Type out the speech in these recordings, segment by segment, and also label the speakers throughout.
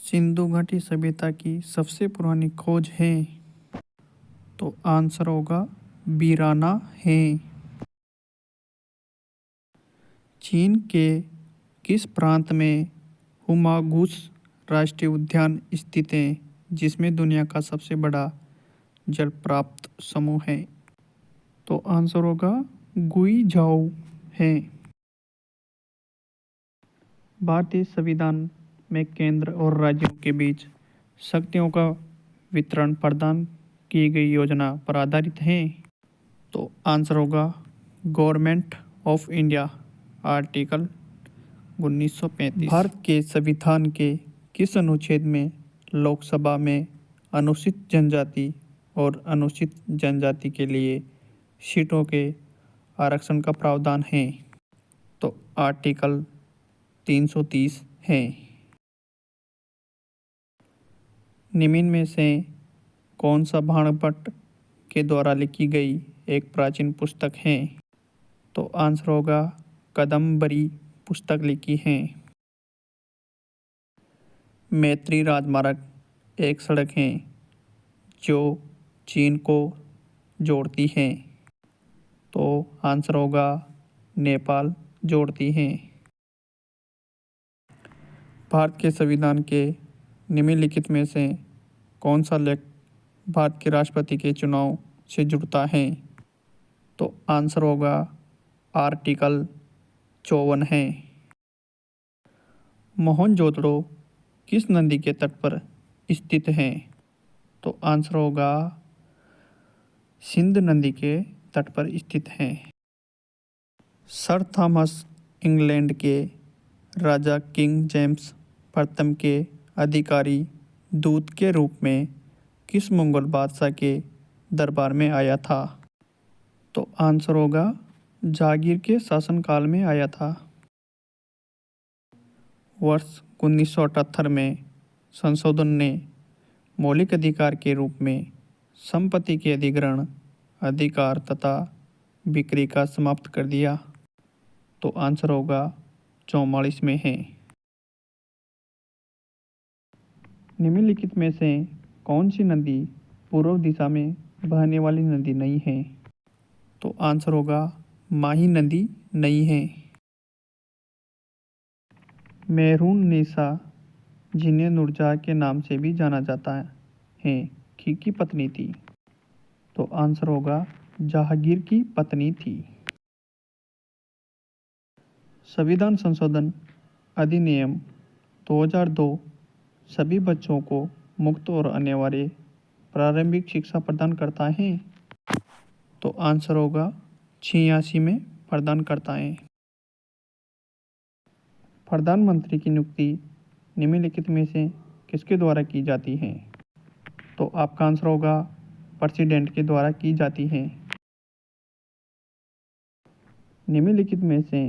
Speaker 1: सिंधु घाटी सभ्यता की सबसे पुरानी खोज है? तो आंसर होगा बीराना है। चीन के किस प्रांत में हुमागुस राष्ट्रीय उद्यान स्थित है, जिसमें दुनिया का सबसे बड़ा जल प्राप्त समूह है? तो आंसर होगा गुइझाओ है। भारतीय संविधान में केंद्र और राज्यों के बीच शक्तियों का वितरण प्रदान की गई योजना पर आधारित है? तो आंसर होगा government of India, article 1935। Bharat के संविधान के किस अनुच्छेद में लोकसभा में अनुसूचित जनजाति और अनुसूचित जनजाति के लिए सीटों के आरक्षण का प्रावधान है? तो आर्टिकल 330 है। निम्न में से कौन सा भाणभट्ट के द्वारा लिखी गई एक प्राचीन पुस्तक है? तो आंसर होगा कादम्बरी पुस्तक लिखी है। मैत्री राजमार्ग एक सड़क है जो चीन को जोड़ती है। तो आंसर होगा नेपाल जोड़ती है। भारत के संविधान के निम्नलिखित में से कौन सा लेख भारत के राष्ट्रपति के चुनाव से जुड़ता है? तो आंसर होगा आर्टिकल 54 है। मोहनजोदड़ो किस नदी के तट पर स्थित है? तो आंसर होगा सिंध नदी के तट पर स्थित है। सर थॉमस इंग्लैंड के राजा किंग जेम्स प्रथम के अधिकारी दूत के रूप में किस मुगल बादशाह के दरबार में आया था? तो आंसर होगा जहांगीर के शासनकाल में आया था। वर्ष 1978 में संशोधन ने मौलिक अधिकार के रूप में संपत्ति के अधिग्रहण अधिकार तथा बिक्री का समाप्त कर दिया। तो आंसर होगा 44 में है। निम्नलिखित में से कौन सी नदी पूर्व दिशा में बहने वाली नदी नहीं है? तो आंसर होगा माही नदी नहीं है। मेहरुन्निसा, जिन्हें नूरजहां के नाम से भी जाना जाता है, की पत्नी थी? तो आंसर होगा जहांगीर की पत्नी थी। संविधान संशोधन अधिनियम 2002 सभी बच्चों को मुफ्त और अनिवार्य प्रारंभिक शिक्षा प्रदान करता है? तो आंसर होगा 86 में प्रदान करता है। प्रधानमंत्री की नियुक्ति निम्नलिखित में से किसके द्वारा की जाती है? तो आपका आंसर होगा प्रेसिडेंट के द्वारा की जाती है। निम्नलिखित में से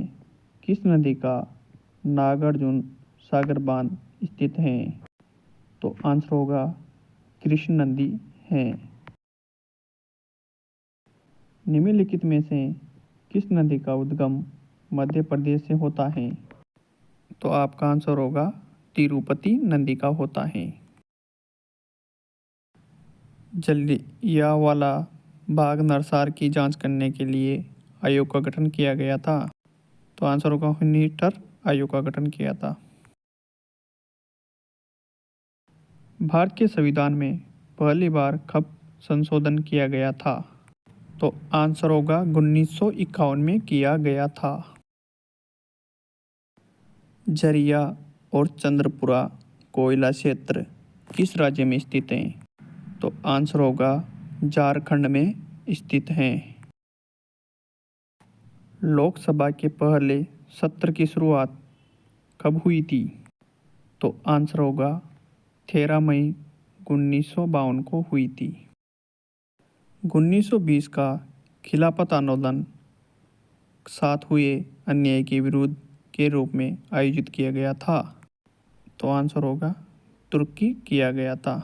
Speaker 1: किस नदी का नागार्जुन सागर बांध स्थित है? तो आंसर होगा कृष्ण नदी है। निम्नलिखित में से किस नदी का उद्गम मध्य प्रदेश से होता है? तो आपका आंसर होगा तिरुपति नदी का होता है। जलियांवाला बाग नरसंहार की जांच करने के लिए आयोग का गठन किया गया था? तो आंसर होगा हनीटर आयोग का गठन किया था। भारत के संविधान में पहली बार कब संशोधन किया गया था? तो आंसर होगा 1951 में किया गया था। झरिया और चंद्रपुरा कोयला क्षेत्र किस राज्य में स्थित हैं? तो आंसर होगा झारखंड में स्थित हैं। लोकसभा के पहले सत्र की शुरुआत कब हुई थी? तो आंसर होगा 13 मई 1952 को हुई थी। 1920 का खिलाफत आंदोलन साथ हुए अन्याय के विरोध के रूप में आयोजित किया गया था? तो आंसर होगा तुर्की किया गया था।